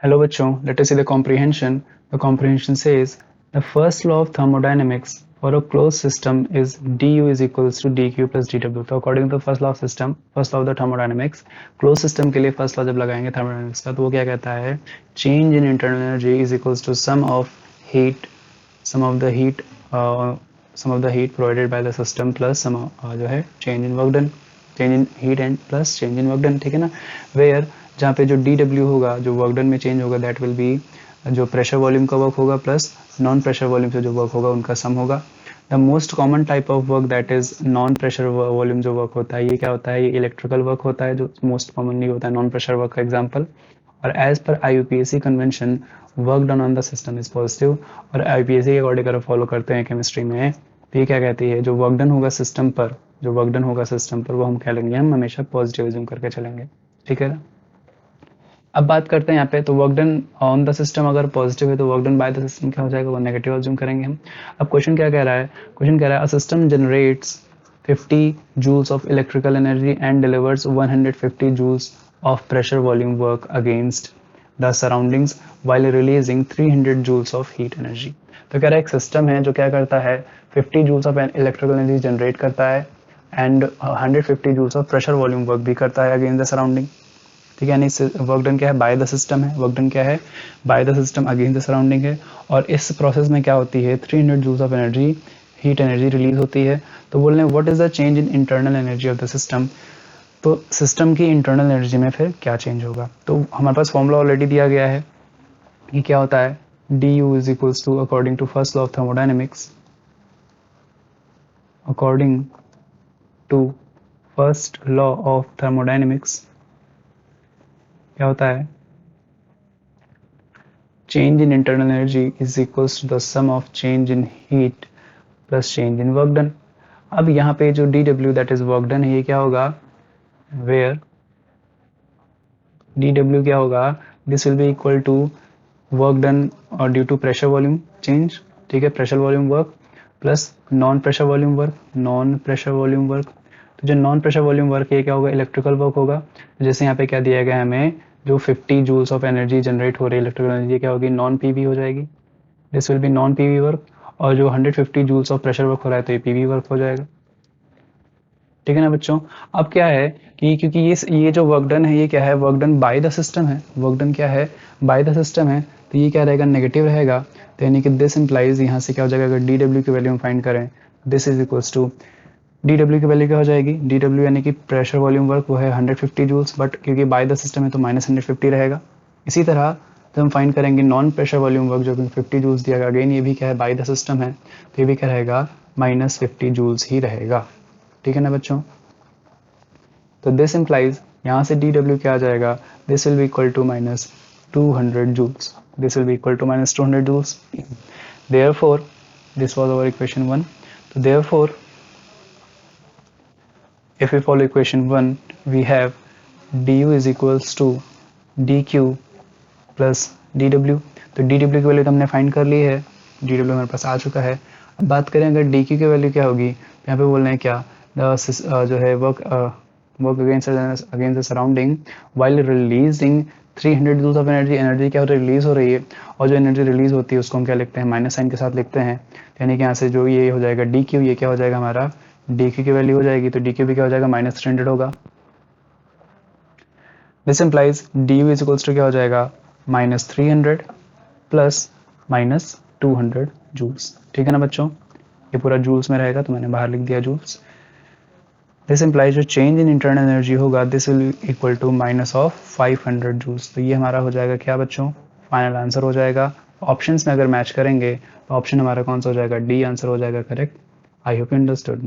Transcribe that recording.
Hello बच्चों, let us see the comprehension. The comprehension says the first law of thermodynamics for a closed system is du is equals to dq plus dw. तो according to the first law of system, first law of the thermodynamics, closed system के लिए first law जब लगाएंगे thermodynamics का तो वो क्या कहता है, change in internal energy is equals to sum of heat provided by the system plus sum जो है change in work done, change in heat and plus change in work done, ठीक है ना. Where जहाँ पे जो dw होगा, जो वर्क डन में चेंज होगा, दैट विल बी जो प्रेशर वॉल्यूम का वर्क होगा प्लस नॉन प्रेशर वॉल्यूम से जो वर्क होगा उनका सम होगा. The most common type of work that is non pressure volume जो वर्क होता है, ये क्या होता है, ये इलेक्ट्रिकल वर्क होता है जो मोस्ट कॉमनली होता है नॉन प्रेशर वर्क का एग्जाम्पल. और as per IUPAC convention work done on the system is positive. और IUPAC के अकॉर्डिंग अगर फॉलो करते हैं केमिस्ट्री में तो ये क्या कहती है, जो वर्क डन होगा सिस्टम पर, जो वर्क डन होगा सिस्टम पर वो हम कह लेंगे, हम हमेशा पॉजिटिव एज्यूम करके चलेंगे, ठीक है ना. अब बात करते हैं यहाँ पे, तो work done on the system अगर पॉजिटिव है तो work done by the system क्या हो जाएगा, वो नेगेटिव अज्यूम करेंगे हम. अब क्वेश्चन क्या कह रहा है, क्वेश्चन कह रहा है a system generates 50 joules of electrical energy and delivers 150 joules of pressure volume work against the surroundings while releasing 300 joules of heat energy. तो कह रहा है एक सिस्टम है जो क्या करता है, 50 joules of electrical energy generate करता है and 150 joules of pressure volume work भी करता है अगेंस्ट द सराउंडिंग, ठीक है. यानी वर्क डन क्या है, बाय द सिस्टम है, वर्क डन क्या है, by the system against the surrounding है. और इस प्रोसेस में क्या होती है, 300 joules of energy, heat energy release होती है. तो बोल रहे हैं what is the change in internal energy of the system. तो सिस्टम की इंटरनल एनर्जी में फिर क्या चेंज होगा, तो हमारे पास फॉर्मूला ऑलरेडी दिया गया है. ये क्या होता है, du is equals to according to first law of thermodynamics, according to first law of thermodynamics क्या होता है, change in internal energy is equals to the sum of change in heat plus change in work done. अब यहाँ पे जो dw that is work done है, ये क्या होगा, वेयर dw क्या होगा, this will be equal to work done और due to pressure volume change, ठीक है, pressure volume work plus non pressure volume work, non pressure volume work. तो जो नॉन प्रेशर वॉल्यूम वर्क ये क्या होगा, इलेक्ट्रिकल वर्क होगा. जैसे यहाँ पे क्या दिया गया है हमें, जो 50 जूल्स ऑफ एनर्जी जनरेट हो रही है इलेक्ट्रिकल एनर्जी क्या होगी, नॉन पीवी हो जाएगी, this will B non PV work. और जो 150 जूल्स ऑफ प्रेशर वर्क हो रहा है तो ये पीवी वर्क हो जाएगा, ठीक है ना बच्चों. अब क्या है कि क्योंकि ये जो वर्क डन है ये क्या है, work done by the system है, वर्क डन क्या है, बाय द सिस्टम है, तो ये क्या रहेगा, नेगेटिव रहेगा. तो यानी कि दिस इंप्लाइज यहाँ से क्या हो जाएगा, अगर dw की वैल्यू हम फाइंड करें, this is equals to dw की वैल्यू क्या हो जाएगी, dw यानी कि प्रेशर वॉल्यूम वर्क वो है 150 जूल्स, बट क्योंकि बाय द सिस्टम है तो माइनस 150 रहेगा. इसी तरह जब हम फाइंड करेंगे नॉन प्रेशर वॉल्यूम वर्क जो कि 50 जूल्स दिया गया, अगेन ये भी क्या है, बाय द सिस्टम है, तो ये भी क्या रहेगा, माइनस 50 जूल्स ही रहेगा, ठीक है ना बच्चों. तो दिस इंप्लाइज यहाँ से dw क्या आ जाएगा, this will be equal to minus 200 joules, this will be equal to minus 200 joules. Therefore this was our equation 1. तो therefore if we follow equation 1 we have du is equals to dq plus dw. तो dw की value तो हमने find कर ली है, dw हमारे पास आ चुका है. अब बात करें अगर dq की वैल्यू क्या होगी, यहाँ पे बोल रहे हैं क्या, जो है work against the surrounding while releasing 300 joules of energy, energy क्या हो रही है, रिलीज हो रही है. और जो एनर्जी रिलीज होती है उसको हम क्या लिखते हैं, माइनस साइन के साथ लिखते हैं. यानी कि यहाँ से जो ये हो जाएगा dq, ये क्या हो जाएगा हमारा, dq की वैल्यू हो जाएगी, तो dq भी क्या हो जाएगा, माइनस 300 होगा. This implies du is equals to क्या हो जाएगा, माइनस 300 प्लस माइनस 200 जूल्स, ठीक है ना बच्चों. ये पूरा जूल्स में रहेगा तो मैंने बाहर लिख दिया जूल्स. दिस इंप्लाइज जो चेंज इन इंटरनल एनर्जी होगा, this will equal to minus of 500 joules. तो ये हमारा हो जाएगा क्या बच्चों, फाइनल आंसर हो जाएगा. ऑप्शंस में अगर मैच करेंगे तो ऑप्शन हमारा कौन सा हो जाएगा, डी आंसर हो जाएगा correct. I hope you understood.